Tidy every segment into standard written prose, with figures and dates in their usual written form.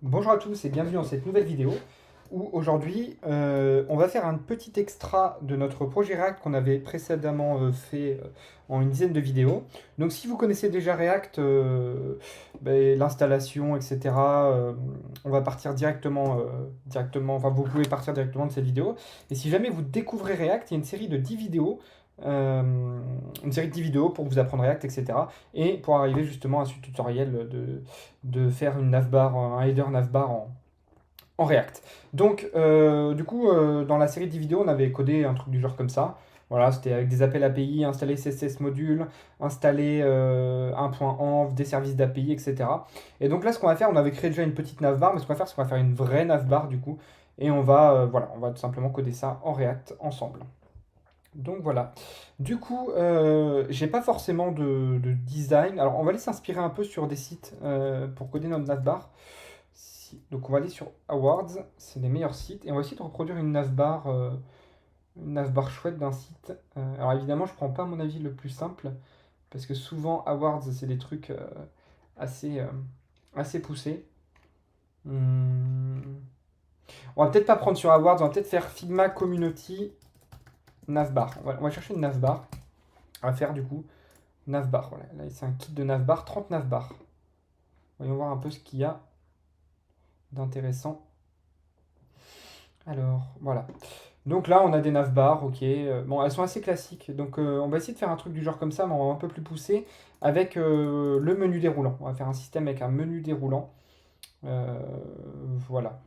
Bonjour à tous et bienvenue dans cette nouvelle vidéo où aujourd'hui on va faire un petit extra de notre projet React qu'on avait précédemment fait en une dizaine de vidéos. Donc si vous connaissez déjà React, l'installation, etc., on va partir directement, enfin vous pouvez partir directement de cette vidéo. Et si jamais vous découvrez React, il y a une série de 10 vidéos. euh, une série de 10 vidéos pour vous apprendre React, etc. Et pour arriver justement à ce tutoriel de faire une navbar, un header navbar en React. Donc, dans la série de vidéos, on avait codé un truc du genre comme ça. Voilà, c'était avec des appels API, installer CSS module, installer un point env, des services d'API, etc. Et donc là, ce qu'on va faire, on avait créé déjà une petite navbar, mais ce qu'on va faire, c'est qu'on va faire une vraie navbar du coup. Et on va tout simplement coder ça en React ensemble. Donc voilà. Du coup, j'ai pas forcément de design. Alors, on va aller s'inspirer un peu sur des sites pour coder notre navbar. Donc, on va aller sur Awards, c'est les meilleurs sites, et on va essayer de reproduire une navbar chouette d'un site. Alors, évidemment, je prends pas mon avis le plus simple, parce que souvent, Awards, c'est des trucs assez, assez poussés. Hmm. On va peut-être pas prendre sur Awards, on va peut-être faire Figma Community Navbar. On va chercher une navbar. On va faire du coup navbar. Voilà. Là, c'est un kit de navbar, 30 navbar. Voyons voir un peu ce qu'il y a d'intéressant. Alors, voilà. Donc là, on a des navbars, ok. Bon, elles sont assez classiques. Donc, on va essayer de faire un truc du genre comme ça, mais un peu plus poussé, avec le menu déroulant. On va faire un système avec un menu déroulant. Euh, voilà.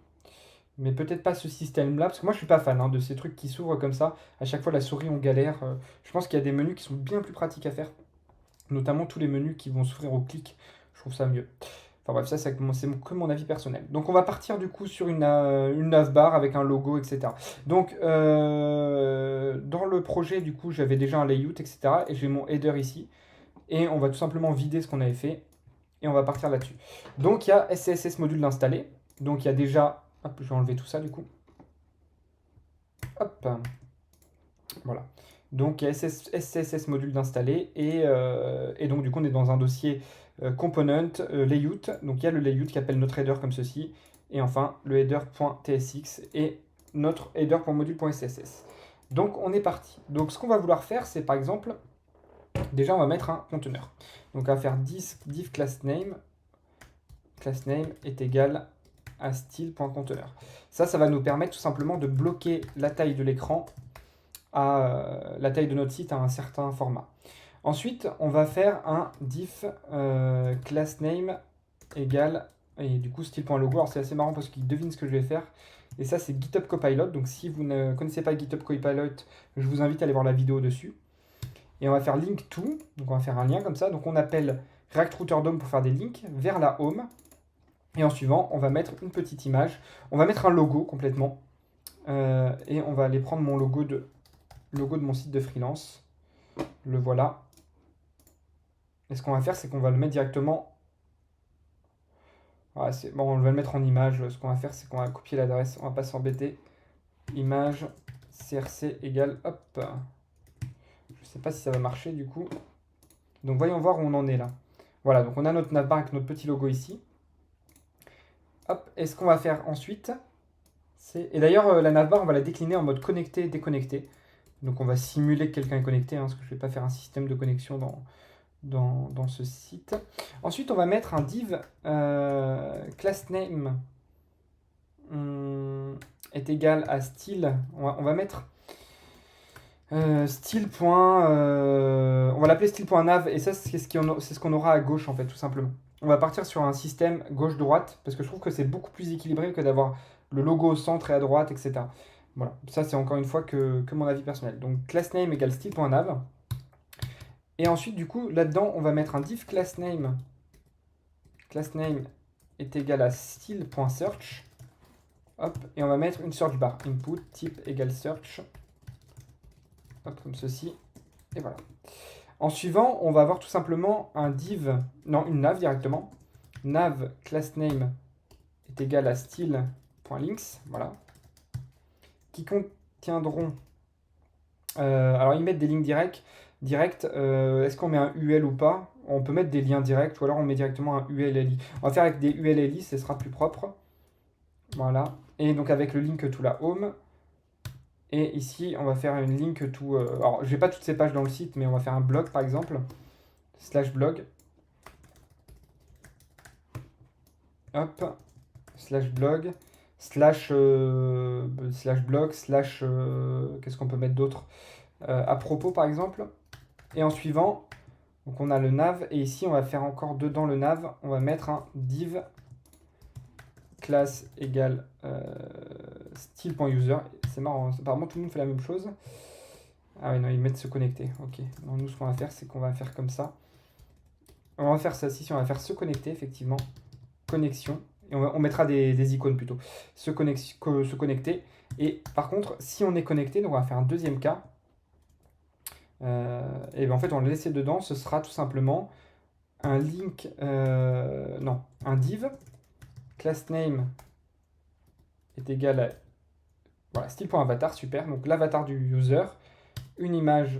Mais peut-être pas ce système-là, parce que moi, je suis pas fan de ces trucs qui s'ouvrent comme ça. À chaque fois, la souris, on galère. Je pense qu'il y a des menus qui sont bien plus pratiques à faire. Notamment tous les menus qui vont s'ouvrir au clic. Je trouve ça mieux. Enfin bref, ça c'est que mon avis personnel. Donc on va partir du coup sur une navbar avec un logo, etc. Donc dans le projet, du coup, j'avais déjà un layout, etc. Et j'ai mon header ici. Et on va tout simplement vider ce qu'on avait fait. Et on va partir là-dessus. Donc il y a SCSS module d'installer. Donc il y a déjà... Hop, je vais enlever tout ça du coup. Hop, voilà. Donc il y a SCSS module d'installer. Et donc du coup on est dans un dossier component, layout. Donc il y a le layout qui appelle notre header comme ceci. Et enfin le header.tsx et notre header.module.css. Donc on est parti. Donc ce qu'on va vouloir faire, c'est par exemple, déjà on va mettre un conteneur. Donc on va faire div class name. Class name est égal à style.conteneur. Ça va nous permettre tout simplement de bloquer la taille de l'écran à la taille de notre site à un certain format. Ensuite, on va faire un diff class name égale, et du coup style.logo. Alors c'est assez marrant parce qu'il devine ce que je vais faire. Et ça c'est GitHub Copilot. Donc si vous ne connaissez pas GitHub Copilot, je vous invite à aller voir la vidéo dessus. Et on va faire link to. Donc on va faire un lien comme ça. Donc on appelle React Router DOM pour faire des links vers la home. Et en suivant, on va mettre une petite image. On va mettre un logo complètement. Et on va aller prendre mon logo de mon site de freelance. Le voilà. Et ce qu'on va faire, c'est qu'on va le mettre directement. Voilà, bon, on va le mettre en image. Ce qu'on va faire, c'est qu'on va copier l'adresse. On va pas s'embêter. Image crc égale. Hop. Je sais pas si ça va marcher du coup. Donc voyons voir où on en est là. Voilà, donc on a notre navbar avec notre petit logo ici. Hop. Et ce qu'on va faire ensuite, c'est. Et d'ailleurs, la navbar, on va la décliner en mode connecté et déconnecté. Donc on va simuler que quelqu'un est connecté, parce que je ne vais pas faire un système de connexion dans ce site. Ensuite, on va mettre un div class name est égal à style. On va mettre style. On va l'appeler style.nav et ça, c'est ce qu'on aura à gauche en fait, tout simplement. On va partir sur un système gauche-droite parce que je trouve que c'est beaucoup plus équilibré que d'avoir le logo au centre et à droite, etc. Voilà, ça c'est encore une fois que mon avis personnel. Donc class name égale style.nav. Et ensuite, du coup, là-dedans, on va mettre un div class name. Class name est égal à style.search. Hop, et on va mettre une search bar. Input type égale search. Hop, comme ceci. Et voilà. En suivant, on va avoir tout simplement un div, non, une nav directement. Nav class name est égal à style.links. Voilà. Qui contiendront. Alors, ils mettent des lignes directes. Est-ce qu'on met un UL ou pas? On peut mettre des liens directs ou alors on met directement un ULLI. On va faire avec des ULLI, ce sera plus propre. Voilà. Et donc avec le link to la home. Et ici, on va faire une link to... alors, je n'ai pas toutes ces pages dans le site, mais on va faire un blog, par exemple. /blog. Hop. /blog. /blog. Qu'est-ce qu'on peut mettre d'autre à propos, par exemple. Et en suivant, donc on a le nav. Et ici, on va faire encore dedans le nav. On va mettre un div classe égale style.user. C'est marrant, apparemment tout le monde fait la même chose. Ah oui, non, ils mettent se connecter. Ok. Donc, nous, ce qu'on va faire, c'est qu'on va faire comme ça. On va faire ça ici, on va faire se connecter, effectivement. Connexion. Et on mettra des icônes plutôt. Se connecter. Et par contre, si on est connecté, donc on va faire un deuxième cas. Et bien en fait, on va le laisser dedans. Ce sera tout simplement un link. Non, un div. Class name est égal à. Voilà, style.avatar, super. Donc l'avatar du user. Une image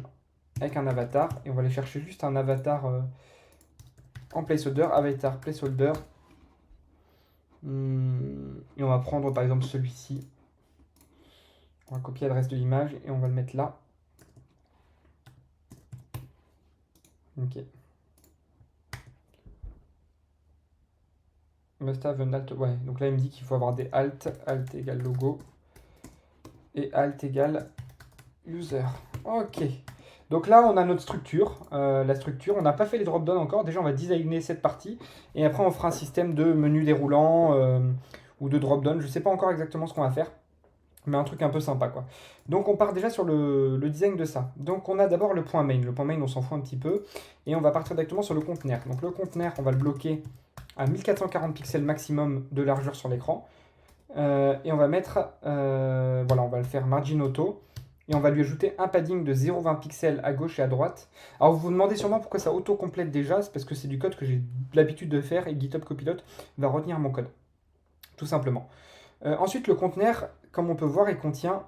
avec un avatar. Et on va aller chercher juste un avatar en placeholder. Avatar placeholder. Et on va prendre par exemple celui-ci. On va copier l'adresse de l'image et on va le mettre là. Ok. Must have an alt. Ouais, donc là il me dit qu'il faut avoir des alt. Alt égale logo. Et alt égale user. Ok. Donc là on a notre structure. La structure, on n'a pas fait les drop-down encore. Déjà on va designer cette partie. Et après on fera un système de menu déroulant ou de drop-down. Je ne sais pas encore exactement ce qu'on va faire. Mais un truc un peu sympa quoi. Donc on part déjà sur le design de ça. Donc on a d'abord le point main. Le point main on s'en fout un petit peu. Et on va partir directement sur le conteneur. Donc le conteneur on va le bloquer à 1440 pixels maximum de largeur sur l'écran. Et on va mettre, voilà, on va le faire margin auto. Et on va lui ajouter un padding de 0,20 pixels à gauche et à droite. Alors vous vous demandez sûrement pourquoi ça auto-complète déjà. C'est parce que c'est du code que j'ai l'habitude de faire et GitHub Copilot va retenir mon code. Tout simplement. Ensuite le conteneur, comme on peut voir, il contient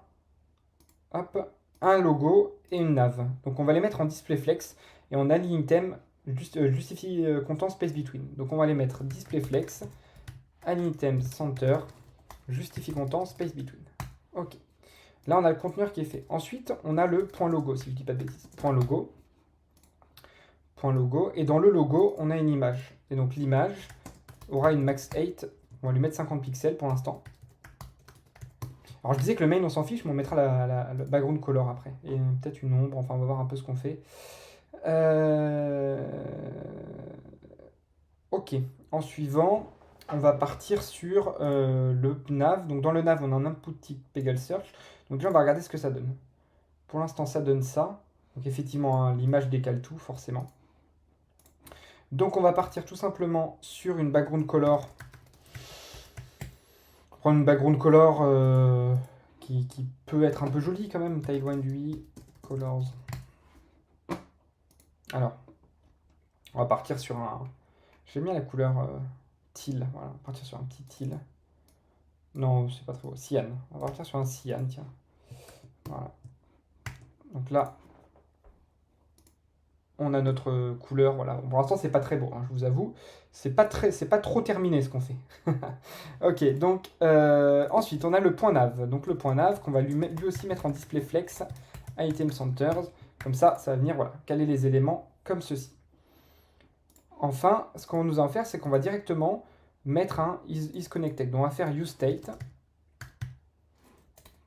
hop, un logo et une nav. Donc on va les mettre en display flex et on aligne thème justifie content space between. Donc on va les mettre display flex, align thème center, justifie content space between. Ok. Là on a le conteneur qui est fait. Ensuite on a le point logo, si je ne dis pas de bêtises. Point logo. Point logo. Et dans le logo on a une image. Et donc l'image aura une max 8. On va lui mettre 50 pixels pour l'instant. Alors je disais que le main on s'en fiche, mais on mettra le background color après. Et peut-être une ombre, enfin on va voir un peu ce qu'on fait. Ok, en suivant, on va partir sur le nav. Donc dans le nav on a un input type égale search. Donc déjà on va regarder ce que ça donne. Pour l'instant ça donne ça. Donc effectivement hein, l'image décale tout forcément. Donc on va partir tout simplement sur une background color. Prendre une background color qui peut être un peu jolie quand même. Taiwan UI Colors. Alors, on va partir sur un... J'aime bien la couleur teal. Voilà, on va partir sur un petit teal. Non, c'est pas trop. Cyan. On va partir sur un cyan, tiens. Voilà. Donc là, on a notre couleur. Voilà. Pour l'instant, c'est pas très beau, hein, je vous avoue. C'est pas trop terminé ce qu'on fait. Ok, donc ensuite on a le point nav. Donc le point nav qu'on va lui aussi mettre en display flex, item centers. Comme ça va venir voilà, caler les éléments comme ceci. Enfin, ce qu'on nous a en faire, c'est qu'on va directement mettre un isConnected. Donc on va faire useState.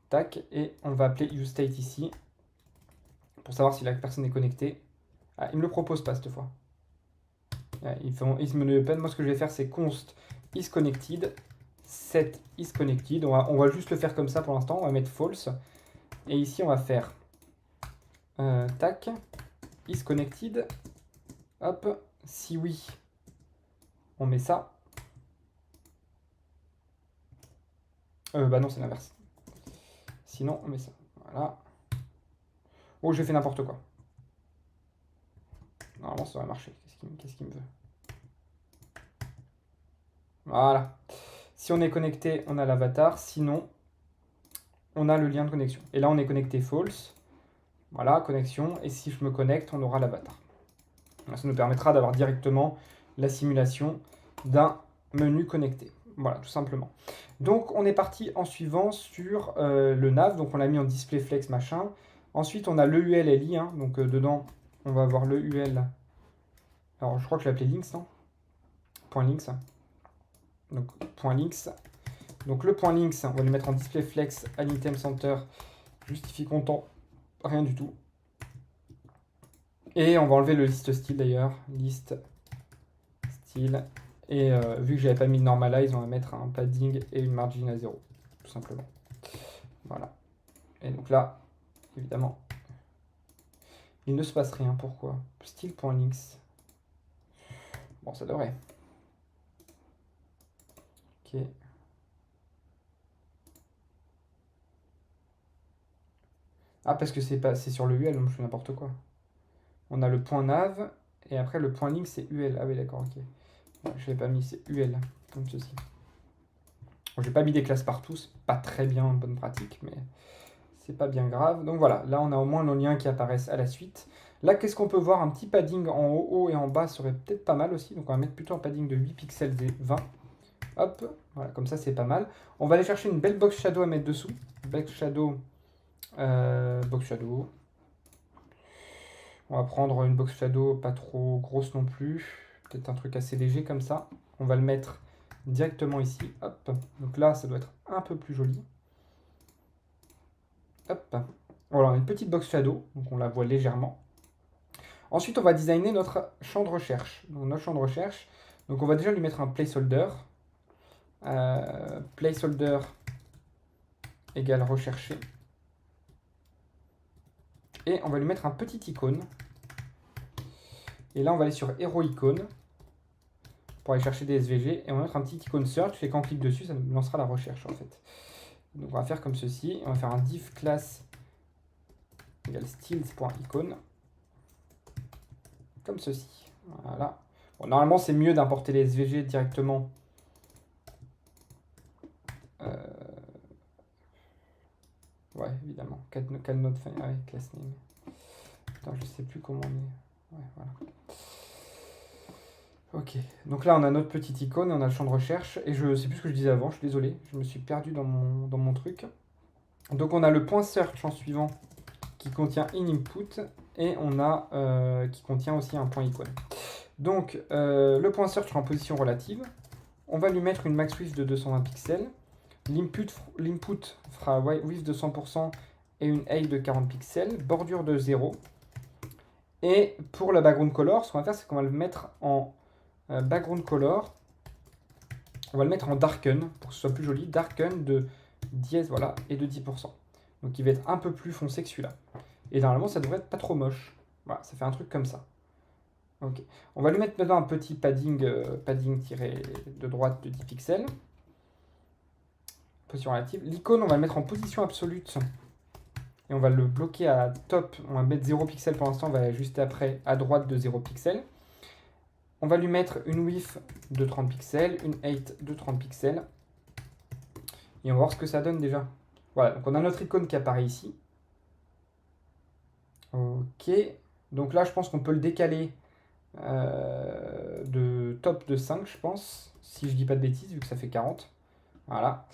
Tac, et on va appeler useState ici pour savoir si la personne est connectée. Ah, il me le propose pas cette fois. Il me le open. Moi, ce que je vais faire, c'est const isConnected, set isConnected. On va juste le faire comme ça pour l'instant. On va mettre false. Et ici, on va faire tac, isConnected. Hop, si oui, on met ça. Bah non, c'est l'inverse. Sinon, on met ça. Voilà. Oh, j'ai fait n'importe quoi. Normalement, ça va marcher. Qu'est-ce qu'il me veut? Voilà. Si on est connecté, on a l'avatar. Sinon, on a le lien de connexion. Et là, on est connecté false. Voilà, connexion. Et si je me connecte, on aura l'avatar. Ça nous permettra d'avoir directement la simulation d'un menu connecté. Voilà, tout simplement. Donc on est parti en suivant sur le nav, donc on l'a mis en display flex machin. Ensuite on a l'EUL LI, hein, donc dedans on va avoir l'EUL. Alors je crois que je l'appelais links, non? Point links. Donc point links. Donc le point links, on va lui mettre en display flex à l'item center, justifie content, rien du tout. Et on va enlever le list style d'ailleurs, list style. Et vu que j'avais pas mis de normalize, on va mettre un padding et une margin à 0, tout simplement. Voilà. Et donc là, évidemment, il ne se passe rien. Pourquoi? Style.links. Bon, ça devrait. Ok. Ah, parce que c'est sur le UL, donc je fais n'importe quoi. On a le point nav, et après le point link, c'est UL. Ah oui, d'accord, ok. Ouais, je l'ai pas mis, c'est UL, comme ceci. Bon, j'ai pas mis des classes partout, c'est pas très bien en bonne pratique, mais c'est pas bien grave. Donc voilà, là on a au moins nos liens qui apparaissent à la suite. Là, qu'est-ce qu'on peut voir? Un petit padding en haut et en bas serait peut-être pas mal aussi. Donc on va mettre plutôt un padding de 8 pixels et 20. Hop, voilà, comme ça c'est pas mal. On va aller chercher une belle box shadow à mettre dessous. Box shadow. Box shadow. On va prendre une box shadow pas trop grosse non plus. Peut-être un truc assez léger comme ça. On va le mettre directement ici. Hop. Donc là, ça doit être un peu plus joli. Hop. Voilà, on a une petite box shadow. Donc on la voit légèrement. Ensuite, on va designer notre champ de recherche. Donc notre champ de recherche. Donc on va déjà lui mettre un placeholder. Placeholder égale recherché. Et on va lui mettre un petit icône. Et là, on va aller sur Hero Icon pour aller chercher des SVG. Et on va mettre un petit icône search. Et quand on clique dessus, ça nous lancera la recherche en fait. Donc on va faire comme ceci. On va faire un div class égale styles.icon. Comme ceci. Voilà. Bon, normalement, c'est mieux d'importer les SVG directement. Ouais, évidemment. Cal node fin. Ah ouais, class name. Putain, je sais plus comment on est. Ouais, voilà. Ok, donc là on a notre petite icône et on a le champ de recherche. Et je sais plus ce que je disais avant, je suis désolé, je me suis perdu dans mon truc. Donc on a le point search en suivant qui contient in input et on a qui contient aussi un point icône. Donc le point search sera en position relative. On va lui mettre une max width de 220 pixels. L'input fera width de 100% et une height de 40 pixels, bordure de 0. Et pour la background color, ce qu'on va faire, c'est qu'on va le mettre en background color. On va le mettre en darken pour que ce soit plus joli. Darken de dièse, voilà, et de 10%. Donc il va être un peu plus foncé que celui-là. Et normalement, ça devrait être pas trop moche. Voilà, ça fait un truc comme ça. Ok. On va lui mettre maintenant un petit padding, padding tiré de droite de 10 pixels. Position relative. L'icône, on va le mettre en position absolue. Et on va le bloquer à top. On va mettre 0 pixel pour l'instant. On va ajuster après à droite de 0 pixels. On va lui mettre une width de 30 pixels, une height de 30 pixels. Et on va voir ce que ça donne déjà. Voilà, donc on a notre icône qui apparaît ici. Ok, donc là je pense qu'on peut le décaler de top de 5, je pense, si je dis pas de bêtises, vu que ça fait 40. Voilà,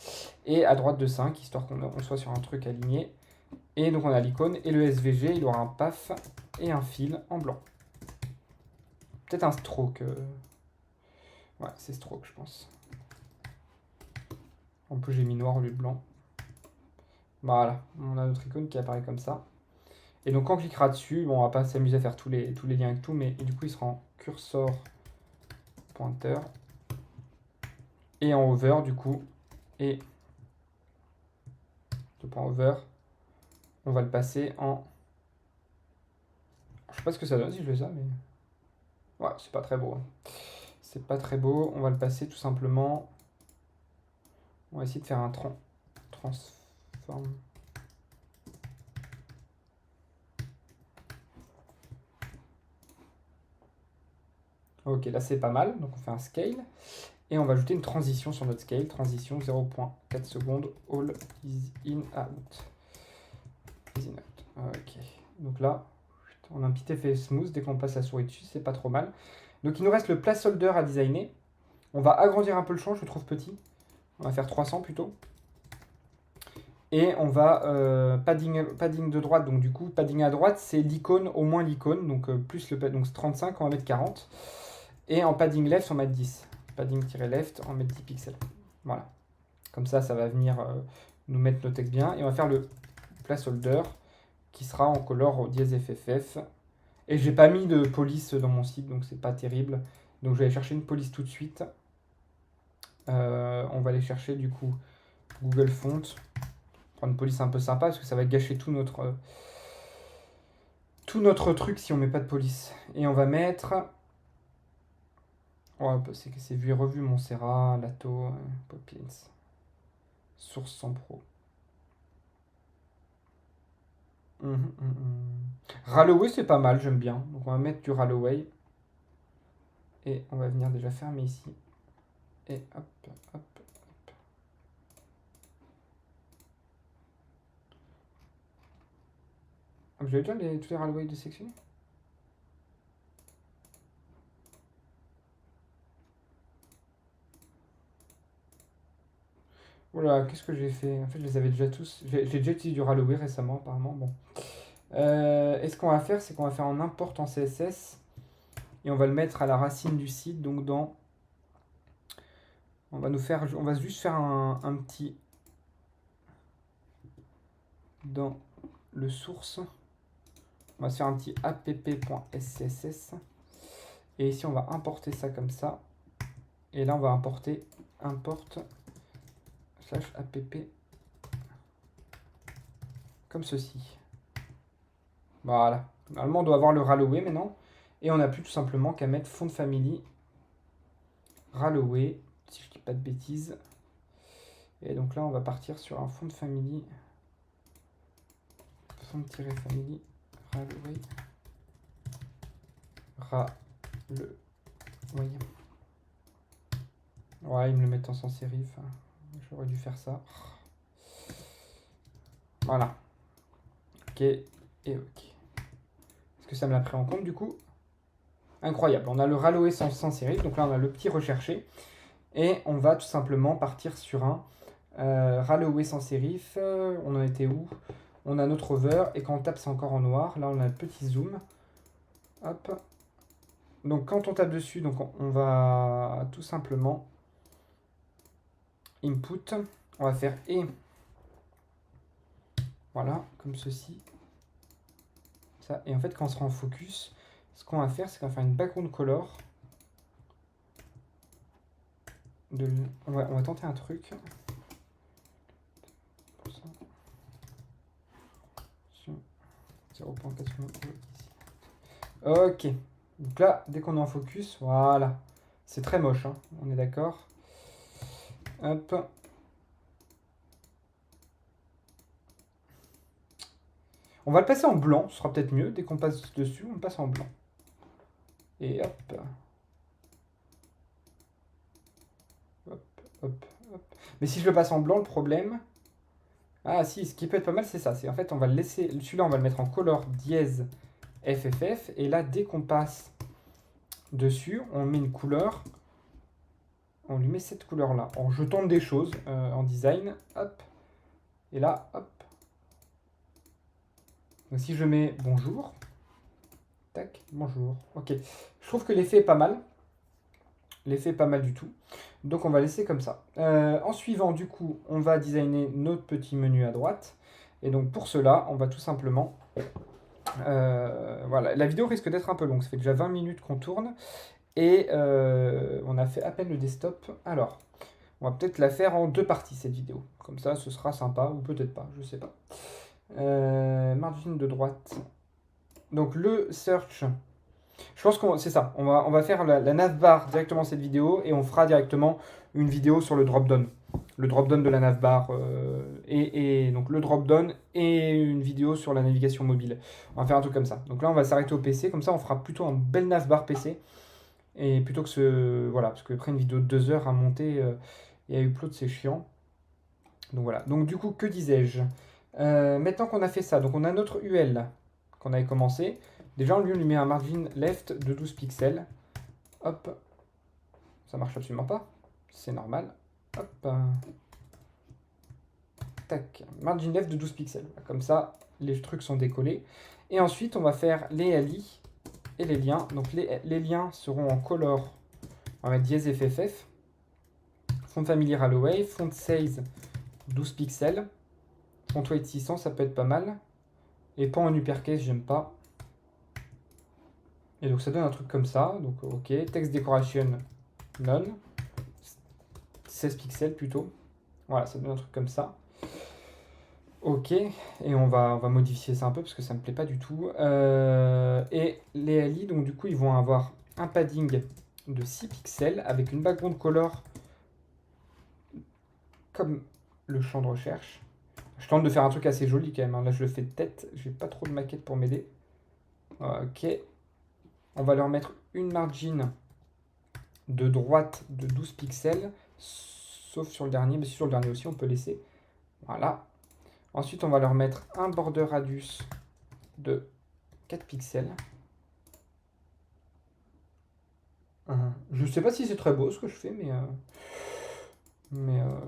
et à droite de 5, histoire qu'on soit sur un truc aligné. Et donc on a l'icône et le SVG, il aura un paf et un fil en blanc. Peut-être un stroke. Ouais, c'est stroke, je pense. En plus, j'ai mis noir au lieu de blanc. Voilà, on a notre icône qui apparaît comme ça. Et donc, quand on cliquera dessus, bon, on va pas s'amuser à faire tous les liens avec tout, mais du coup, il sera en cursor pointeur et en over, du coup. Et le point over, on va le passer en. Je sais pas ce que ça donne si je fais ça, mais. Ouais, c'est pas très beau. Hein. C'est pas très beau. On va le passer tout simplement. On va essayer de faire un transform. Ok, là c'est pas mal. Donc on fait un scale. Et on va ajouter une transition sur notre scale. Transition 0.4 secondes. All is in out. Is in out. Ok. Donc là, on a un petit effet smooth dès qu'on passe la souris dessus. C'est pas trop mal. Donc il nous reste le placeholder à designer. On va agrandir un peu le champ, je le trouve petit. On va faire 300 plutôt. Et on va padding de droite, donc du coup, padding à droite, c'est l'icône, au moins l'icône, donc plus le donc c'est 35, on va mettre 40. Et en padding left, on va mettre 10. Padding-left, on va mettre 10 pixels. Voilà. Comme ça va venir nous mettre nos textes bien. Et on va faire le placeholder qui sera en color dièse FFF. Et j'ai pas mis de police dans mon site, donc c'est pas terrible. Donc je vais aller chercher une police tout de suite. On va aller chercher du coup Google Font. Prendre une police un peu sympa parce que ça va gâcher tout notre truc si on met pas de police. Et on va mettre... Oh, c'est vu et revu Montserrat, Lato, Poppins. Source sans pro. Ralloway c'est pas mal, j'aime bien. Donc on va mettre du Ralloway. Et on va venir déjà fermer ici. Et hop, hop. Ah, vous avez déjà tous les Ralloway de sélectionner? Voilà, qu'est-ce que j'ai fait? En fait, je les avais déjà tous. J'ai déjà utilisé du Ralloway récemment, apparemment. Bon. Et ce qu'on va faire, c'est qu'on va faire en import en CSS. Et on va le mettre à la racine du site. Donc dans... On va juste faire un petit... Dans le source. On va se faire un petit app.scss. Et ici, on va importer ça comme ça. Et là, on va importer import /app comme ceci. Voilà. Normalement, on doit avoir le Ralloway maintenant. Et on n'a plus tout simplement qu'à mettre font family Ralloway, si je dis pas de bêtises. Et donc là, on va partir sur un fond de family. Font-family Ralloway. Ralloway. Ouais, ils me le mettent en sans sérif. J'aurais dû faire ça. Voilà. Ok et ok. Est-ce que ça me l'a pris en compte du coup? Incroyable. On a le Ralloway sans sérif. Donc là, on a le petit recherché. Et on va tout simplement partir sur un Ralloway sans sérif. On en était où? On a notre over. Et quand on tape, c'est encore en noir. Là, on a le petit zoom. Hop. Donc quand on tape dessus, donc on va tout simplement input. On va faire et. Voilà, comme ceci. Ça. Et en fait, quand on sera en focus, ce qu'on va faire, c'est qu'on va faire une background color. On va tenter un truc. 0.4 Ok. Donc là, dès qu'on est en focus, voilà. C'est très moche, hein, on est d'accord. Hop. On va le passer en blanc, ce sera peut-être mieux. Dès qu'on passe dessus, on le passe en blanc. Et hop. Hop, hop, hop. Mais si je le passe en blanc, le problème... Ah si, ce qui peut être pas mal, c'est ça. C'est en fait, on va le laisser... Celui-là, on va le mettre en color dièse FFF. Et là, dès qu'on passe dessus, on met une couleur... On lui met cette couleur-là. En jetant des choses en design. Hop. Et là, hop. Donc si je mets bonjour. Tac, bonjour. Ok. Je trouve que l'effet est pas mal. L'effet est pas mal du tout. Donc on va laisser comme ça. En suivant, du coup, on va designer notre petit menu à droite. Et donc pour cela, on va tout simplement... voilà, la vidéo risque d'être un peu longue. Ça fait déjà 20 minutes qu'on tourne. Et on a fait à peine le desktop. Alors, on va peut-être la faire en 2 parties, cette vidéo. Comme ça, ce sera sympa, ou peut-être pas, je sais pas. Margin de droite. Donc le search... Je pense que c'est ça. On va faire la navbar directement cette vidéo et on fera directement une vidéo sur le drop-down. Le drop-down de la navbar et donc le drop-down et une vidéo sur la navigation mobile. On va faire un truc comme ça. Donc là, on va s'arrêter au PC. Comme ça, on fera plutôt un bel navbar PC. Et plutôt que ce... Voilà, parce que après une vidéo de 2 heures à monter et à upload, c'est chiant. Donc voilà. Donc du coup, que disais-je maintenant qu'on a fait ça, donc on a notre UL qu'on avait commencé. Déjà, on lui met un margin left de 12 pixels. Hop. ça marche absolument pas. C'est normal. Hop. Tac. Margin left de 12 pixels. Comme ça, les trucs sont décollés. Et ensuite, on va faire les LI et les liens. Donc les liens seront en color. On va mettre dièse FFF. Font familier Holloway. Font size 12 pixels. Font weight 600, ça peut être pas mal. Et pas en uppercase, j'aime pas. Et donc ça donne un truc comme ça. Donc ok. Text decoration none. 16 pixels plutôt. Voilà, ça donne un truc comme ça. Ok, et on va modifier ça un peu parce que ça me plaît pas du tout. Et les LI, donc du coup, ils vont avoir un padding de 6 pixels avec une background color comme le champ de recherche. Je tente de faire un truc assez joli quand même, hein. Là, je le fais de tête. J'ai pas trop de maquette pour m'aider. Ok. On va leur mettre une margin de droite de 12 pixels, sauf sur le dernier, mais sur le dernier aussi, on peut laisser. Voilà. Ensuite, on va leur mettre un border radius de 4 pixels. Je ne sais pas si c'est très beau ce que je fais, mais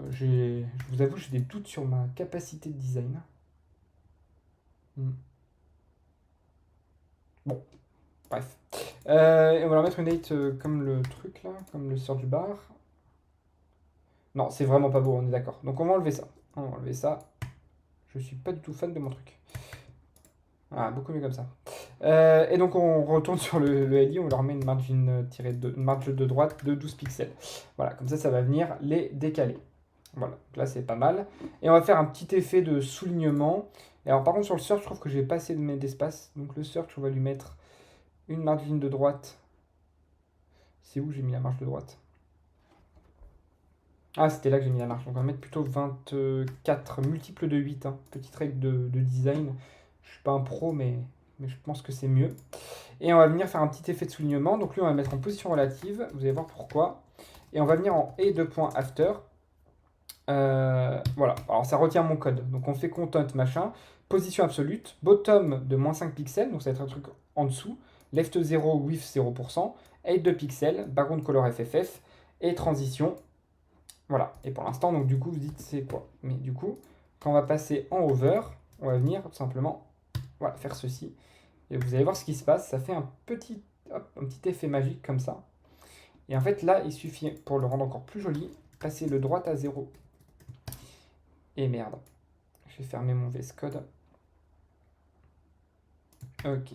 je vous avoue, j'ai des doutes sur ma capacité de design. Bon, bref. Et on va leur mettre une date comme le truc là, comme le search bar. Non, c'est vraiment pas beau, on est d'accord. Donc on va enlever ça. On va enlever ça. Je suis pas du tout fan de mon truc. Ah, beaucoup mieux comme ça. Et donc on retourne sur le LI, on leur met une margin, une marge de droite de 12 pixels. Voilà, comme ça va venir les décaler. Voilà, donc là c'est pas mal. Et on va faire un petit effet de soulignement. Et alors par contre sur le search, je trouve que j'ai pas assez d'espace. Donc le search, on va lui mettre une margin de droite. C'est où j'ai mis la marge de droite? Ah, c'était là que j'ai mis la marge. Donc on va mettre plutôt 24 multiples de 8. Hein. Petite règle de design. Je suis pas un pro, mais je pense que c'est mieux. Et on va venir faire un petit effet de soulignement. Donc lui, on va le mettre en position relative. Vous allez voir pourquoi. Et on va venir en E2.after. Voilà. Alors ça retient mon code. Donc on fait content machin. Position absolue. Bottom de moins 5 pixels. Donc ça va être un truc en dessous. Left 0, width 0%. 8 pixels. Background color FFF. Et transition. Voilà. Et pour l'instant, donc du coup, vous dites c'est quoi? Mais du coup, quand on va passer en over, on va venir tout simplement voilà, faire ceci. Et vous allez voir ce qui se passe. Ça fait un petit effet magique comme ça. Et en fait, là, il suffit, pour le rendre encore plus joli, passer le droit à 0. Et merde. Je vais fermer mon VS Code. Ok.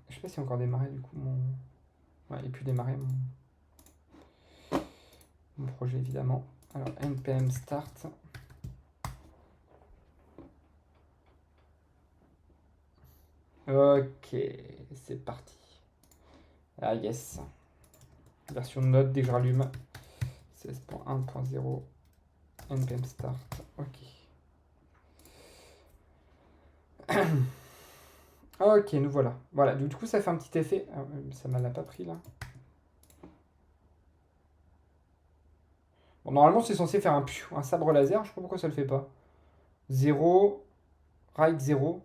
Je sais pas si a encore démarré du coup mon... Ouais, il a pu démarrer mon projet évidemment. Alors, npm start. Ok, c'est parti. Ah yes. Version Node dès que je rallume. 16.1.0 npm start. Ok. Ok, nous voilà. Voilà, du coup ça fait un petit effet. Ah, ça m'a l'a pas pris là. Bon, normalement c'est censé faire un sabre laser. Je sais pas pourquoi ça le fait pas. 0, right 0.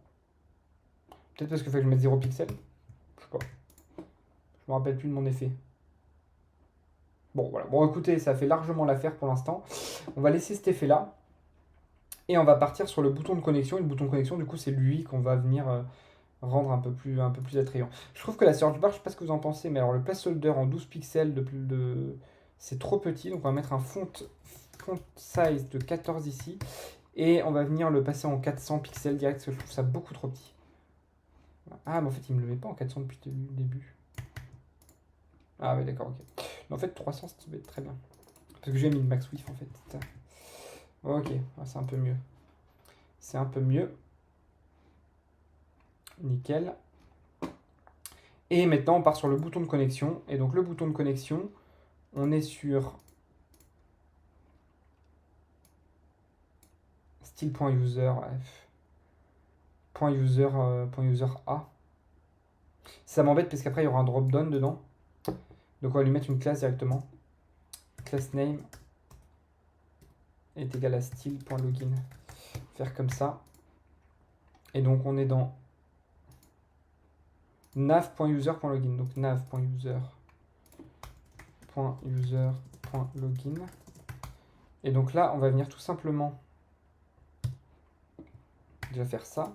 Peut-être parce qu'il faut que je mette 0 pixel. Je sais pas. Je me rappelle plus de mon effet. Bon, voilà. Bon, écoutez, ça fait largement l'affaire pour l'instant. On va laisser cet effet-là. Et on va partir sur le bouton de connexion. Et le bouton de connexion, du coup, c'est lui qu'on va venir rendre un peu plus attrayant. Je trouve que la search bar, je sais pas ce que vous en pensez, mais alors le placeholder en 12 pixels c'est trop petit. Donc on va mettre un font size de 14 ici. Et on va venir le passer en 400 pixels direct, parce que je trouve ça beaucoup trop petit. Ah, mais en fait, il me le met pas en 400 depuis le début. Ah ouais, d'accord, ok. Mais en fait, 300, ça va être très bien. Parce que j'ai mis le max width, en fait. Ok, c'est un peu mieux. C'est un peu mieux. Nickel. Et maintenant, on part sur le bouton de connexion. Et donc, le bouton de connexion, on est sur style.user, .user A. Ça m'embête parce qu'après, il y aura un drop-down dedans. Donc, on va lui mettre une classe directement. Class name est égal à style.login. Faire comme ça. Et donc, on est dans nav.user.login. Donc, nav.user. .user.login. Et donc là, on va venir tout simplement déjà faire ça.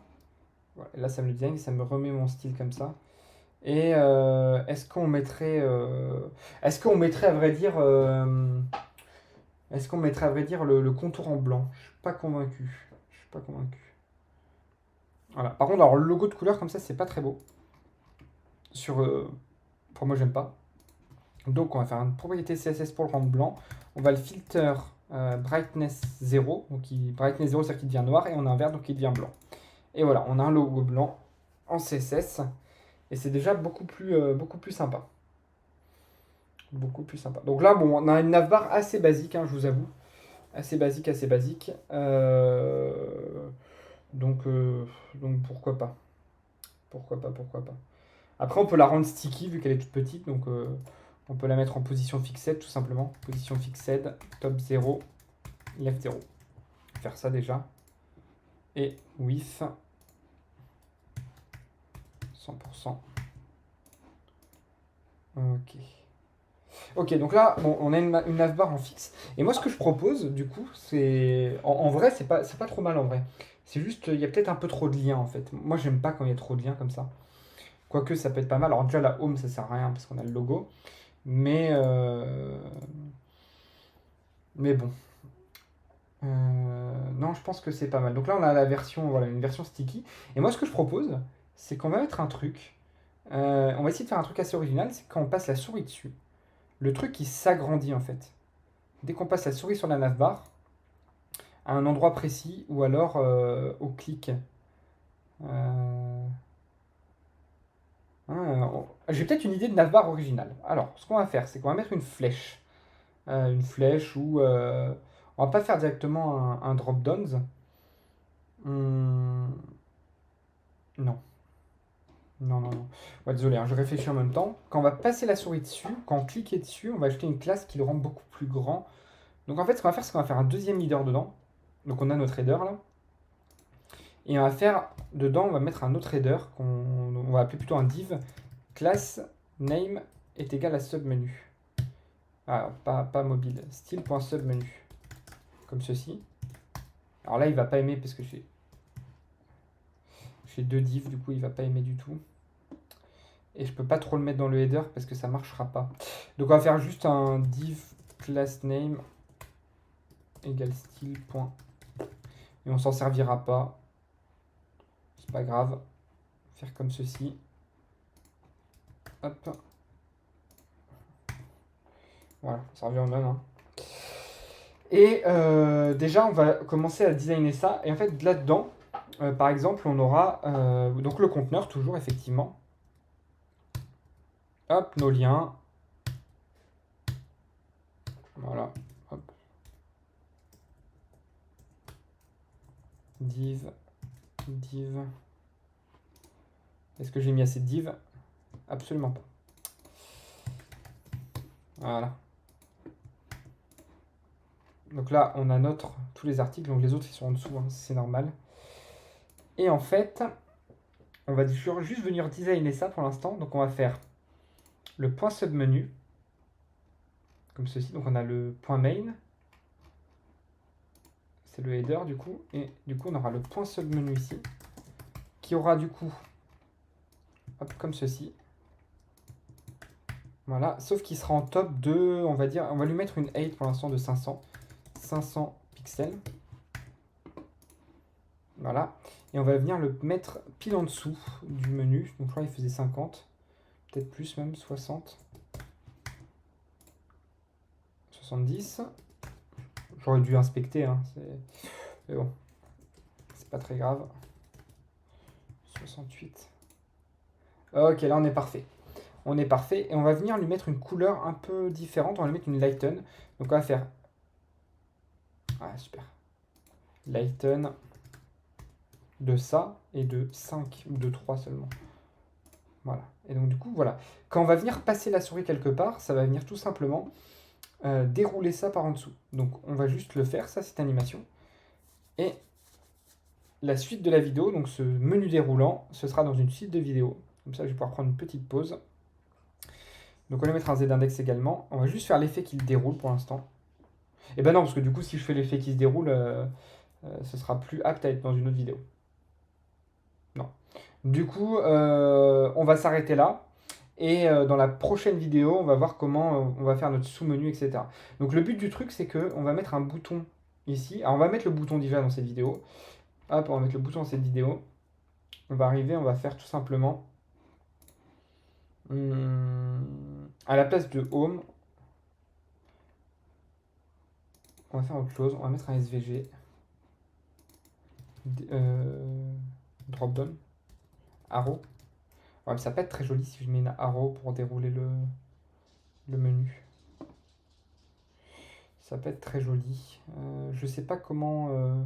Voilà. Et là, ça me le design, ça me remet mon style comme ça. Et est-ce qu'on mettrait à vrai dire le contour en blanc? Je suis pas convaincu. Voilà. Par contre, alors le logo de couleur comme ça, c'est pas très beau. Pour moi, j'aime pas. Donc, on va faire une propriété CSS pour le rendre blanc. On va le filter brightness 0. Donc, brightness 0, c'est-à-dire qu'il devient noir. Et on a un vert, donc il devient blanc. Et voilà, on a un logo blanc en CSS. Et c'est déjà beaucoup plus sympa. Beaucoup plus sympa. Donc là, bon, on a une navbar assez basique, hein, je vous avoue. Assez basique. Donc pourquoi pas. Pourquoi pas. Après, on peut la rendre sticky vu qu'elle est toute petite. Donc on peut la mettre en position fixed tout simplement. Position fixed, top 0, left 0. Faire ça déjà. Et width 100%. Ok, donc là, bon, on a une navbar en fixe. Et moi, ce que je propose, du coup, c'est... En vrai, c'est pas trop mal en vrai. C'est juste, il y a peut-être un peu trop de liens en fait. Moi, j'aime pas quand il y a trop de liens comme ça. Quoique, ça peut être pas mal. Alors déjà, la home, ça sert à rien parce qu'on a le logo. Mais bon. Non, je pense que c'est pas mal. Donc là, on a la version, voilà, une version sticky. Et moi, ce que je propose, c'est qu'on va mettre un truc. On va essayer de faire un truc assez original. C'est quand on passe la souris dessus, le truc qui s'agrandit en fait. Dès qu'on passe la souris sur la navbar, à un endroit précis, ou alors au clic. J'ai peut-être une idée de navbar originale. Alors, ce qu'on va faire, c'est qu'on va mettre une flèche. Ou... on va pas faire directement un drop-downs. Non. Ouais, désolé, hein, je réfléchis en même temps. Quand on va passer la souris dessus, quand on clique dessus, on va ajouter une classe qui le rend beaucoup plus grand. Donc en fait, ce qu'on va faire, c'est qu'on va faire un deuxième leader dedans. Donc on a notre header là. Et on va faire, dedans, on va mettre un autre header qu'on va appeler plutôt un div. Class name est égal à submenu. Ah, pas mobile. Style.submenu. Comme ceci. Alors là, il va pas aimer parce que j'ai deux divs, du coup, il va pas aimer du tout. Et je peux pas trop le mettre dans le header parce que ça marchera pas. Donc on va faire juste un div class name égale style. Et on s'en servira pas. C'est pas grave. Faire comme ceci. Hop. Voilà, ça revient au même. Hein. Et déjà, on va commencer à designer ça. Et en fait, là-dedans, par exemple, on aura donc le conteneur, toujours, effectivement. Hop, nos liens. Voilà. Hop. Div. Est-ce que j'ai mis assez de div? Absolument pas. Voilà. Donc là, on a tous les articles, donc les autres, ils sont en dessous, hein, c'est normal. Et en fait, on va juste venir designer ça pour l'instant. Donc on va faire le point submenu, comme ceci. Donc on a le point main, c'est le header du coup. Et du coup, on aura le point submenu ici, qui aura du coup, hop, comme ceci. Voilà, sauf qu'il sera en top de, on va lui mettre une height pour l'instant de 500 pixels. Voilà. Et on va venir le mettre pile en dessous du menu. Donc je crois qu'il faisait 50. Peut-être plus même, 60. 70. J'aurais dû inspecter. Hein. Mais bon. C'est pas très grave. 68. Ok, là on est parfait. On est parfait. Et on va venir lui mettre une couleur un peu différente. On va lui mettre une lighten. Donc on va faire... Ah, super. Lighten de ça et de 5 ou de 3 seulement. Voilà. Et donc du coup, voilà. Quand on va venir passer la souris quelque part, ça va venir tout simplement dérouler ça par en dessous. Donc on va juste le faire, ça c'est animation. Et la suite de la vidéo, donc ce menu déroulant, ce sera dans une suite de vidéos. Comme ça, je vais pouvoir prendre une petite pause. Donc on va mettre un Z index également. On va juste faire l'effet qu'il déroule pour l'instant. Et ben non, parce que du coup, si je fais l'effet qui se déroule, ce sera plus apte à être dans une autre vidéo. Non. Du coup, on va s'arrêter là. Et dans la prochaine vidéo, on va voir comment on va faire notre sous-menu, etc. Donc le but du truc, c'est qu'on va mettre un bouton ici. Alors on va mettre le bouton déjà dans cette vidéo. Hop, on va mettre le bouton dans cette vidéo. On va arriver, on va faire tout simplement... à la place de Home, on va faire autre chose. On va mettre un SVG. Dropdown. Arrow. Ouais, mais ça va pas être très joli si je mets une arrow pour dérouler le menu. Ça peut être très joli. Je sais pas comment...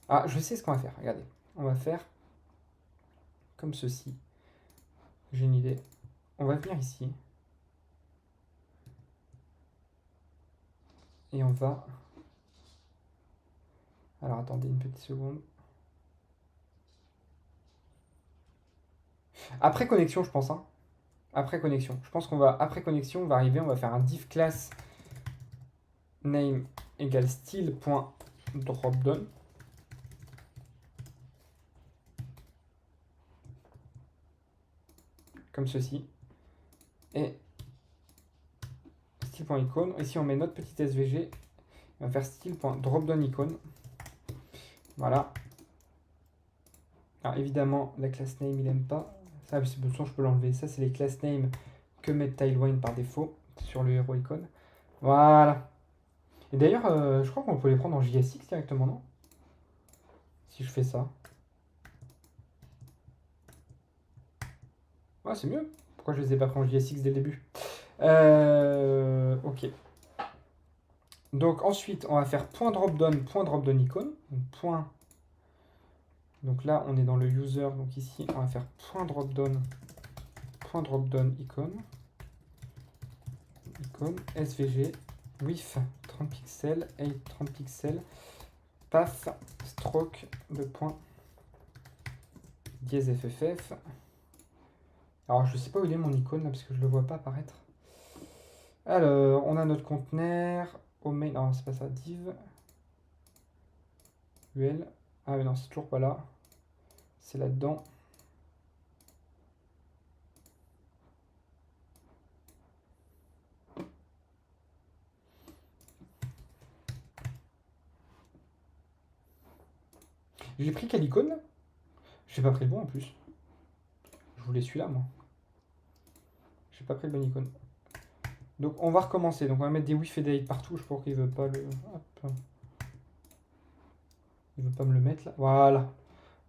Ah, je sais ce qu'on va faire. Regardez. On va faire comme ceci. J'ai une idée. On va venir ici. Et on va... Alors attendez une petite seconde. Après connexion, je pense. Hein. Après connexion. Je pense qu'on va... Après connexion, on va arriver, on va faire un div class name égale style.dropdown. Comme ceci. Et style.icon. Ici, on met notre petit SVG. On va faire style.dropdownIcon. Voilà. Alors évidemment, la class name, il aime pas. Ça, c'est besoin, je peux l'enlever. Ça, c'est les class name que met Tailwind par défaut sur le hero icon. Voilà. Et d'ailleurs, je crois qu'on peut les prendre en JSX directement, non? Si je fais ça. Ouais, c'est mieux. Pourquoi je les ai pas pris en JSX dès le début? Ok. Donc ensuite, on va faire .dropdown icon. Donc là, on est dans le user. Donc ici, on va faire .dropdown icon. Icon SVG width 30 pixels, height 30 pixels, path stroke de point dièse FFF. Alors je sais pas où il est mon icône là parce que je le vois pas apparaître. Alors on a notre conteneur au main. Non, c'est pas ça, div UL. Ah mais non, c'est toujours pas là. C'est là-dedans. J'ai pris quelle icône là? J'ai pas pris le bon en plus. Je voulais celui-là moi. J'ai pas pris le bon icône. Donc on va recommencer. Donc on va mettre des width et des height partout. Je crois qu'il veut pas le. Hop. Il veut pas me le mettre là. Voilà.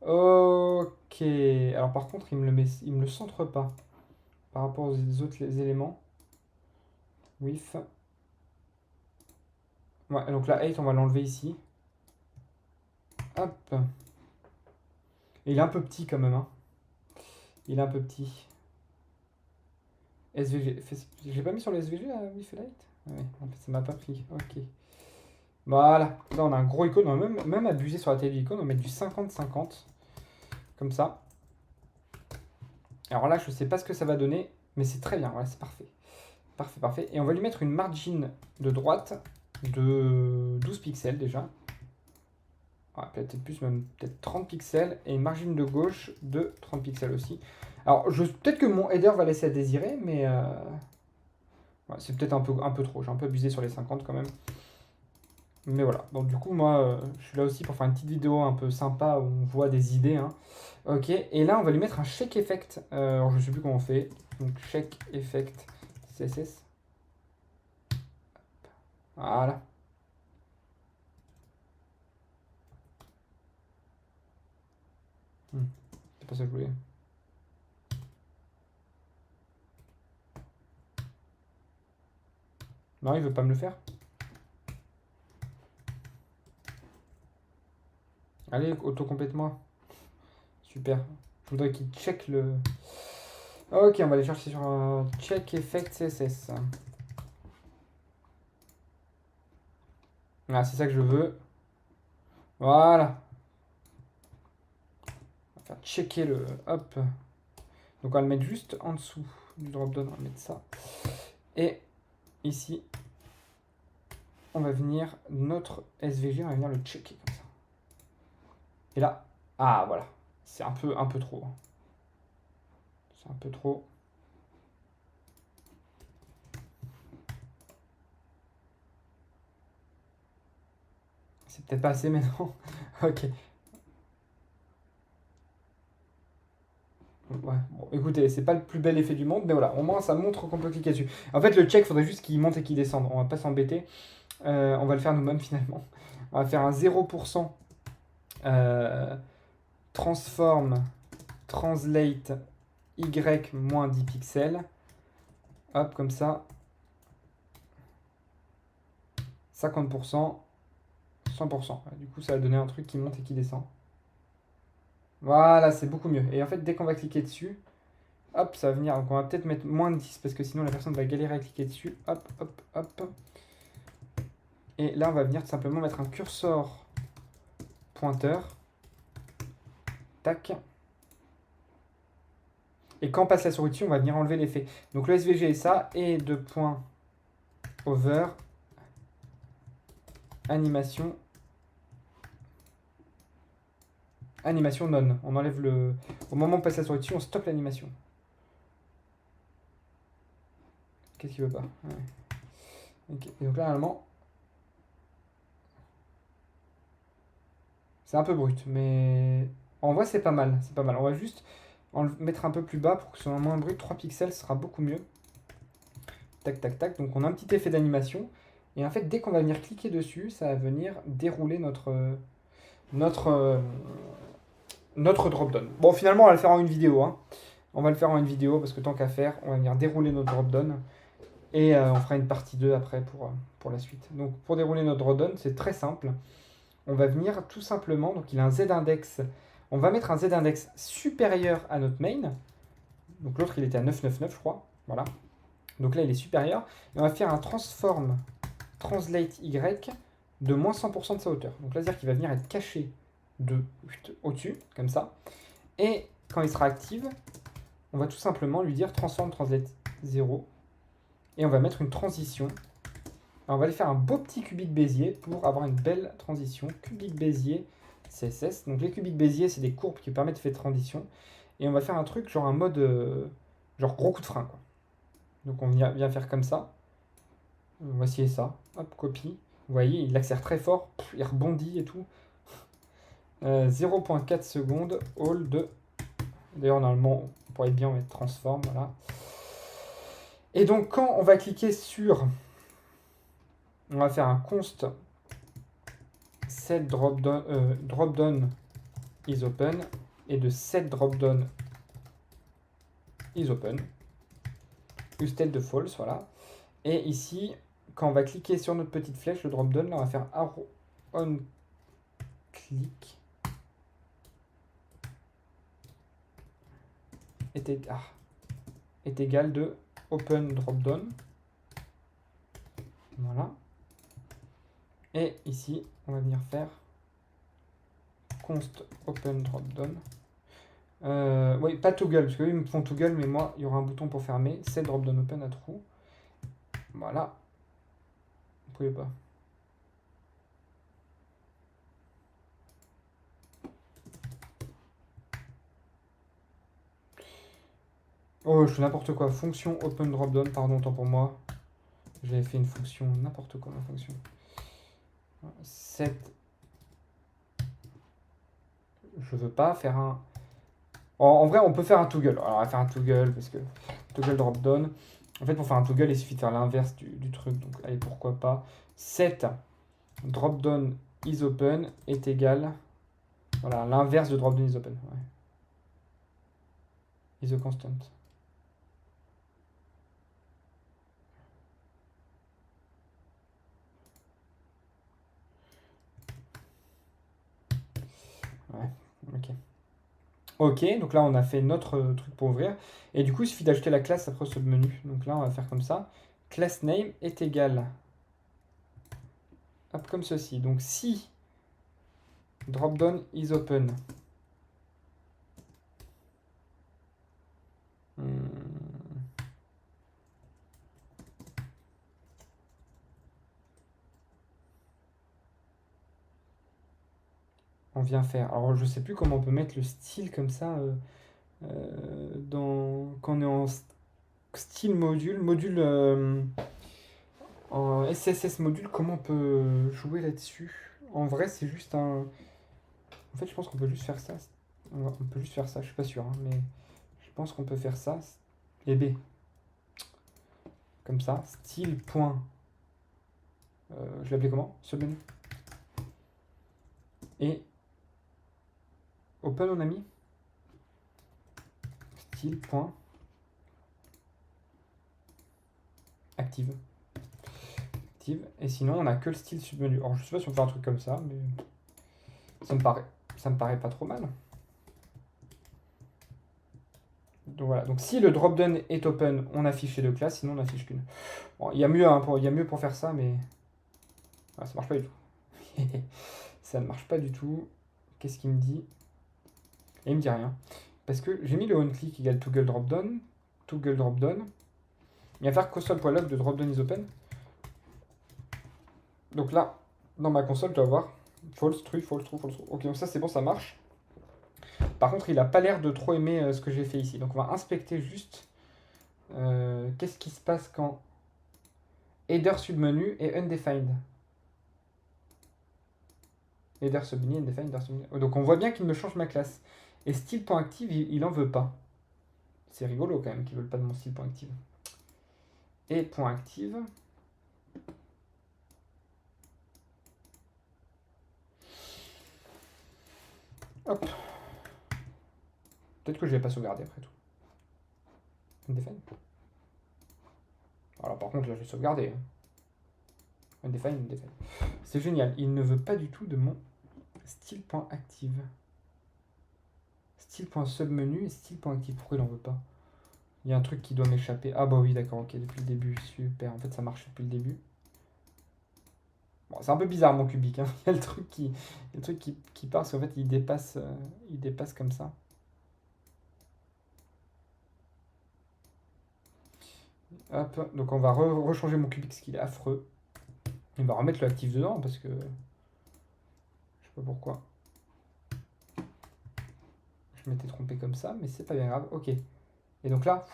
Ok. Alors par contre, il me le centre pas par rapport aux autres éléments. Width. Ouais, donc la height, on va l'enlever ici. Hop. Et il est un peu petit quand même. Hein. Il est un peu petit. SVG. J'ai pas mis sur le SVG la width et la height? Ouais, en fait, ça m'a pas pris. Ok. Voilà. Là, on a un gros icône. On va même abuser sur la taille de l'icône. On va mettre du 50-50. Comme ça. Alors là, je sais pas ce que ça va donner. Mais c'est très bien. Voilà, c'est parfait. Parfait, parfait. Et on va lui mettre une margin de droite de 12 pixels déjà. Ouais, peut-être plus, même peut-être 30 pixels. Et une margin de gauche de 30 pixels aussi. Alors, peut-être que mon header va laisser à désirer, mais ouais, c'est peut-être un peu trop. J'ai un peu abusé sur les 50 quand même. Mais voilà. Donc, du coup, moi, je suis là aussi pour faire une petite vidéo un peu sympa où on voit des idées. Hein. Ok. Et là, on va lui mettre un shake effect. Alors, je sais plus comment on fait. Donc, shake effect CSS. Voilà. C'est pas ça que je voulais. Non, il veut pas me le faire. Allez, auto-complète-moi. Super. Je voudrais qu'il check le... Ok, on va aller chercher sur un check effect CSS. Ah, c'est ça que je veux. Voilà. On va faire checker le... Hop. Donc on va le mettre juste en dessous du drop-down, on va mettre ça. Et ici, on va venir, notre SVG, on va venir le checker comme ça. Et là, ah voilà, c'est un peu trop. C'est un peu trop. C'est peut-être pas assez maintenant. Ok. Ouais, bon, écoutez, c'est pas le plus bel effet du monde, mais voilà, au moins ça montre qu'on peut cliquer dessus. En fait, le check, il faudrait juste qu'il monte et qu'il descende. On va pas s'embêter. On va le faire nous-mêmes finalement. On va faire un 0% transform translate y moins 10 pixels. Hop, comme ça. 50%, 100%. Du coup, ça va donner un truc qui monte et qui descend. Voilà, c'est beaucoup mieux. Et en fait, dès qu'on va cliquer dessus, hop, ça va venir. Donc, on va peut-être mettre moins de 10 parce que sinon la personne va galérer à cliquer dessus. Hop, hop, hop. Et là, on va venir tout simplement mettre un curseur pointeur. Tac. Et quand on passe la souris dessus, on va venir enlever l'effet. Donc le SVG est ça. Et de point over. Animation. Animation non. On enlève le... Au moment où on passe la souris dessus, on stoppe l'animation. Qu'est-ce qu'il veut pas? Ouais. Ok. Et donc là, normalement... C'est un peu brut, mais... En vrai, c'est pas mal. C'est pas mal. On va juste en le mettre un peu plus bas pour que ce soit moins brut. 3 pixels, ce sera beaucoup mieux. Tac, tac, tac. Donc on a un petit effet d'animation. Et en fait, dès qu'on va venir cliquer dessus, ça va venir dérouler notre drop-down. Bon, finalement, on va le faire en une vidéo. Hein. On va le faire en une vidéo parce que tant qu'à faire, on va venir dérouler notre drop-down. Et on fera une partie 2 après pour la suite. Donc pour dérouler notre drop-down, c'est très simple. On va venir tout simplement, donc il a un z-index. On va mettre un z-index supérieur à notre main. Donc l'autre, il était à 999, je crois. Voilà. Donc là, il est supérieur. Et on va faire un transform translate y de moins 100% de sa hauteur. Donc là, c'est-à-dire qu'il va venir être caché de au-dessus, comme ça. Et quand il sera active, on va tout simplement lui dire transform translate 0. Et on va mettre une transition. Alors, on va aller faire un beau petit cubique Bézier pour avoir une belle transition. Cubique Bézier CSS. Donc les cubiques Bézier, c'est des courbes qui permettent de faire transition. Et on va faire un truc genre un mode genre gros coup de frein, quoi. Donc on vient faire comme ça. Voici ça. Hop, copie. Vous voyez, il accélère très fort. Il rebondit et tout. 0.4 secondes. All de... D'ailleurs, normalement, on pourrait bien mettre transform. Voilà. Et donc, quand on va cliquer sur... On va faire un const set dropdown is open. Et de set dropdown is open. Usted de false, voilà. Et ici, quand on va cliquer sur notre petite flèche, le drop-down, là, on va faire arrow on click est égal de open drop-down. Voilà. Et ici, on va venir faire const open drop-down. Oui, pas toggle, parce qu'eux, ils me font toggle, mais moi, il y aura un bouton pour fermer. C'est drop-down open à trou. Voilà. Vous pouvez pas. Oh, je fais n'importe quoi. Fonction open drop-down, pardon, autant pour moi. J'avais fait une fonction, n'importe quoi, ma fonction. Set. Je veux pas faire un... En vrai, on peut faire un toggle. Alors, on va faire un toggle, parce que... Toggle drop-down. En fait, pour faire un toggle, il suffit de faire l'inverse du truc. Donc, allez, pourquoi pas. Set dropdown is open est égal... Voilà, l'inverse de dropdown is open. Ouais. Is a constant. Ouais, ok. Ok, donc là on a fait notre truc pour ouvrir. Et du coup, il suffit d'ajouter la classe après ce menu. Donc là, on va faire comme ça. Class name est égal. Hop, comme ceci. Donc si dropdown is open. on vient faire. Alors, je sais plus comment on peut mettre le style comme ça quand on est en style module en SSS module, comment on peut jouer là-dessus? En vrai, c'est juste un. En fait, je pense qu'on peut juste faire ça. On peut juste faire ça, je suis pas sûr, hein, mais je pense qu'on peut faire ça. Et B. Comme ça. Style point. Je l'appelais comment? Ce menu. Et open on a mis. Style point. Active. Active. Et sinon, on a que le style submenu. Alors, je sais pas si on fait un truc comme ça, mais ça me paraît pas trop mal. Donc voilà, donc si le drop-down est open, on affiche les deux classes, sinon on n'affiche qu'une. Bon, il y a mieux, hein, il y a mieux pour faire ça, mais ah, ça marche pas du tout. Ça ne marche pas du tout. Qu'est-ce qu'il me dit? Et il me dit rien. Parce que j'ai mis le onClick égale toggle drop-down. Toggle drop-down. Il va faire console.log de drop-down is open. Donc là, dans ma console, tu vas voir false, true, false, true, false, true. Ok, donc ça c'est bon, ça marche. Par contre, il n'a pas l'air de trop aimer ce que j'ai fait ici. Donc on va inspecter juste qu'est-ce qui se passe quand header submenu est undefined. Header submenu, undefined, header submenu. Donc on voit bien qu'il me change ma classe. Et style.active, il en veut pas. C'est rigolo quand même qu'ils veulent pas de mon style.active. Et .active. Hop. Peut-être que je vais pas sauvegarder après tout. Undefined. Alors par contre là je vais sauvegarder. Undefined, undefined. C'est génial. Il ne veut pas du tout de mon style.active. Style.submenu et style.active. Pourquoi il en veut pas? Il y a un truc qui doit m'échapper. Ah bah oui d'accord, ok, depuis le début. Super, en fait ça marche depuis le début. Bon, c'est un peu bizarre mon cubique, hein. Il y a le truc qui part, parce qu'en fait il dépasse comme ça. Hop, donc on va rechanger mon cubique parce qu'il est affreux. On va remettre le actif dedans parce que je sais pas pourquoi. Je m'étais trompé comme ça, mais c'est pas bien grave. Ok. Et donc là,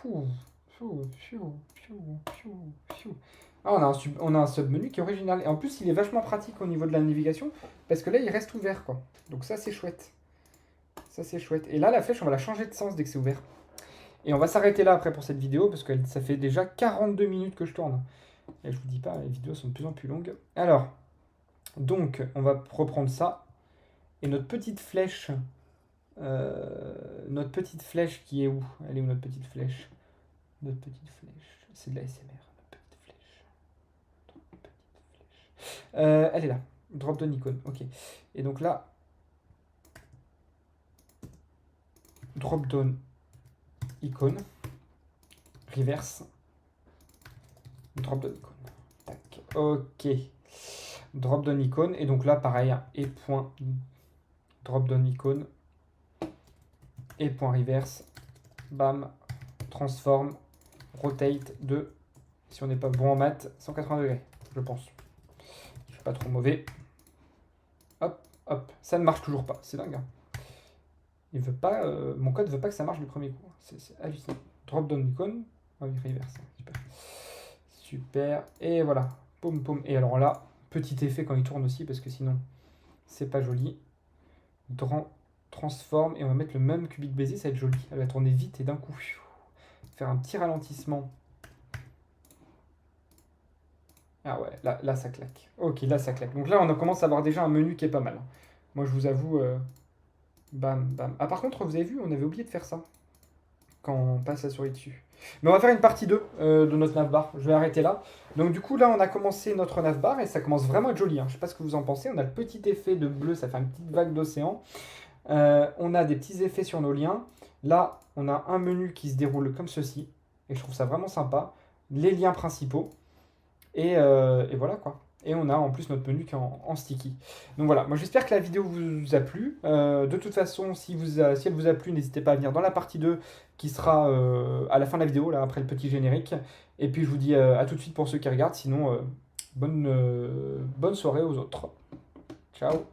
ah, on a un submenu qui est original. Et en plus, il est vachement pratique au niveau de la navigation parce que là, il reste ouvert, quoi. Donc ça, c'est chouette. Ça, c'est chouette. Et là, la flèche, on va la changer de sens dès que c'est ouvert. Et on va s'arrêter là après pour cette vidéo parce que ça fait déjà 42 minutes que je tourne. Et je vous dis pas, les vidéos sont de plus en plus longues. Alors, donc, on va reprendre ça. Et notre petite flèche qui est où? Elle est où notre petite flèche? Notre petite flèche. C'est de la SMR, notre petite flèche. Elle est là. Drop down icône. Ok. Et donc là, drop down icône. Reverse. Drop down icône. Tac. Ok. Drop down icône. Et donc là, pareil. Et point drop down icône. Et point reverse. Bam. Transform. Rotate de, si on n'est pas bon en maths, 180 degrés, je pense. Je suis pas trop mauvais. Hop, hop. Ça ne marche toujours pas. C'est dingue. Hein. Il veut pas, mon code veut pas que ça marche du premier coup. C'est hallucinant. Drop down icône. Ah oui, reverse. Super. Super. Et voilà. Poum, poum. Et alors là, petit effet quand il tourne aussi, parce que sinon, c'est pas joli. Transforme. Et on va mettre le même cubique baiser, ça va être joli. Elle va tourner vite et d'un coup. Faire un petit ralentissement. Ah ouais, là ça claque. Ok, là ça claque. Donc là, on commence à avoir déjà un menu qui est pas mal. Moi, je vous avoue, bam, bam. Ah, par contre, vous avez vu, on avait oublié de faire ça quand on passe la souris dessus. Mais on va faire une partie 2 de notre navbar. Je vais arrêter là. Donc du coup, là, on a commencé notre navbar et ça commence vraiment à être joli. Hein. Je sais pas ce que vous en pensez. On a le petit effet de bleu, ça fait une petite vague d'océan. On a des petits effets sur nos liens. Là, on a un menu qui se déroule comme ceci. Et je trouve ça vraiment sympa. Les liens principaux. Et voilà quoi. Et on a en plus notre menu qui est en sticky. Donc voilà, moi j'espère que la vidéo vous a plu. De toute façon, si elle vous a plu, n'hésitez pas à venir dans la partie 2 qui sera à la fin de la vidéo, là, après le petit générique. Et puis je vous dis à tout de suite pour ceux qui regardent. Sinon, bonne soirée aux autres. Ciao.